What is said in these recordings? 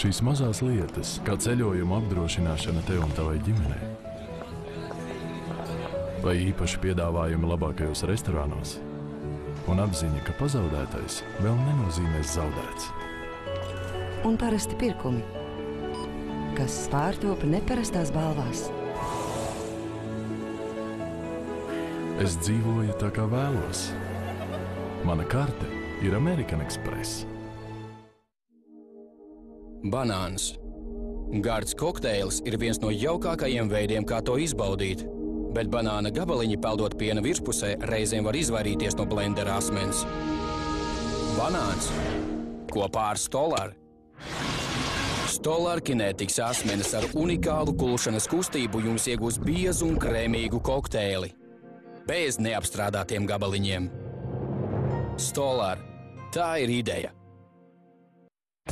Šīs mazās lietas, kā ceļojuma apdrošināšana tev un tavai ģimenei. Vai īpaši piedāvājumi labākajos restorānos. Un apziņa, ka pazaudētais vēl nenozīmēs zaudēts. Un parasti pirkumi, kas pārtopa neparastās balvās. Es dzīvoju tā, kā vēlos. Mana karte ir American Express. Banāns. Gards kokteils ir viens no jaukākajiem veidiem, kā to izbaudīt, bet banāna gabaliņi peldot piena virspusē reizēm var izvairīties no blendera asmens. Banāns kopā ar Stolar. Stolar Kinetics asmenis ar unikālu kulšanas kustību jums iegūs biezu un krēmīgu kokteili. Bez neapstrādātiem gabaliņiem. Stolar. Tā ir ideja.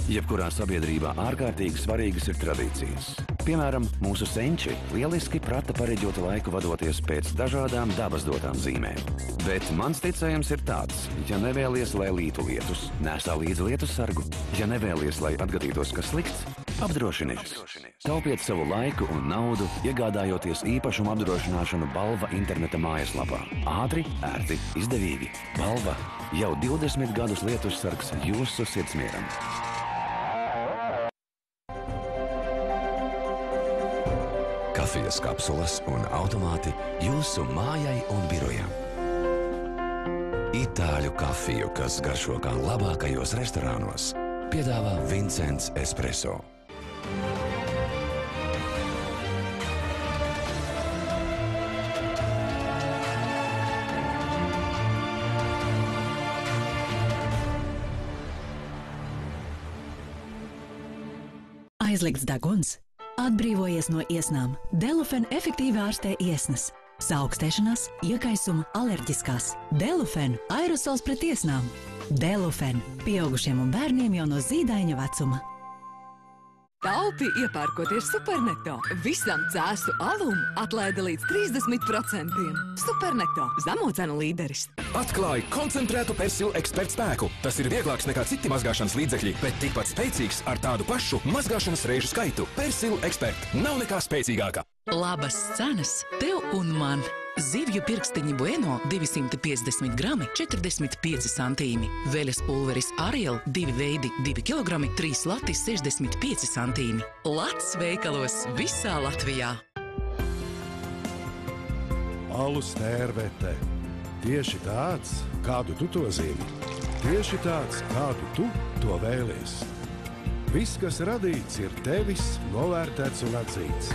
Jebkurā sabiedrībā ārkārtīgi svarīgas ir tradīcijas. Piemēram, mūsu senči lieliski prata pareģotu laiku vadoties pēc dažādām dabas dotām zīmēm. Bet mans ticējums ir tāds, ja nevēlies, lai lītu lietus, nesā līdzi lietus sargu. Ja nevēlies, lai atgadītos kas slikts, apdrošinies. Taupiet savu laiku un naudu, iegādājoties īpašumu apdrošināšanu Balva interneta mājaslapā. Ātri, ērti, izdevīgi. Balva jau 20 gadus lietus sargs jūsu sirdsmieram. Kafijas kapsulas un automāti jūsu mājai un birojam. Itāļu kafiju, kas garšo kā labākajos restorānos, piedāvā Vincents Espresso. Aizliegts deguns. Atbrīvojies no iesnām. Delufen efektīvi ārstē iesnas. Saaugstēšanās, iekaisuma, alerģiskās. Delufen – aerosols pret iesnām. Delufen – pieaugušiem un bērniem jau no zīdaiņa vecuma. Taupi iepērkoties Superneto. Visam dzēsu alum atlaide līdz 30%. Superneto – zemo cenu līderis. Atklāj koncentrētu Persil ekspertu spēku. Tas ir vieglāks nekā citi mazgāšanas līdzekļi, bet tikpat spēcīgs ar tādu pašu mazgāšanas reižu skaitu. Persil ekspert nav nekā spēcīgāka. Labas cenas tev un man. Zivju pirkstiņi Bueno 250 grami 45 centīmi. Veļas pulveris Ariel 2 veidi 2 kilogrami 3 lati 65 centīmi. Lats veikalos visā Latvijā. Alus Tērvete. Tieši tāds, kādu tu to zini. Tieši tāds, kādu tu to vēlies. Viss, kas radīts, ir tevis, novērtēts un atzīts.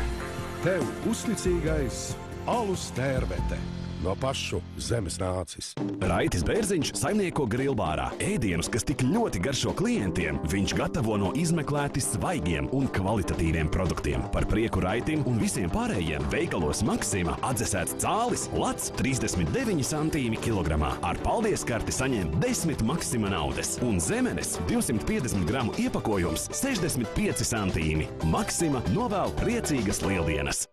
Tev uzticīgais Alus Tērvete. No pašu zemes nācis. Raitis Bērziņš saimnieko Grilbārā. Ēdienus, kas tik ļoti garšo klientiem, viņš gatavo no izmeklēti svaigiem un kvalitatīviem produktiem. Par prieku Raitim un visiem pārējiem veikalos Maksima atdzesēts cālis lats 39 centīmi kilogramā. Ar paldies karti saņem 10 Maksima naudas. Un zemenes 250 gramu iepakojums 65 centīmi. Maksima novēl priecīgas lieldienas.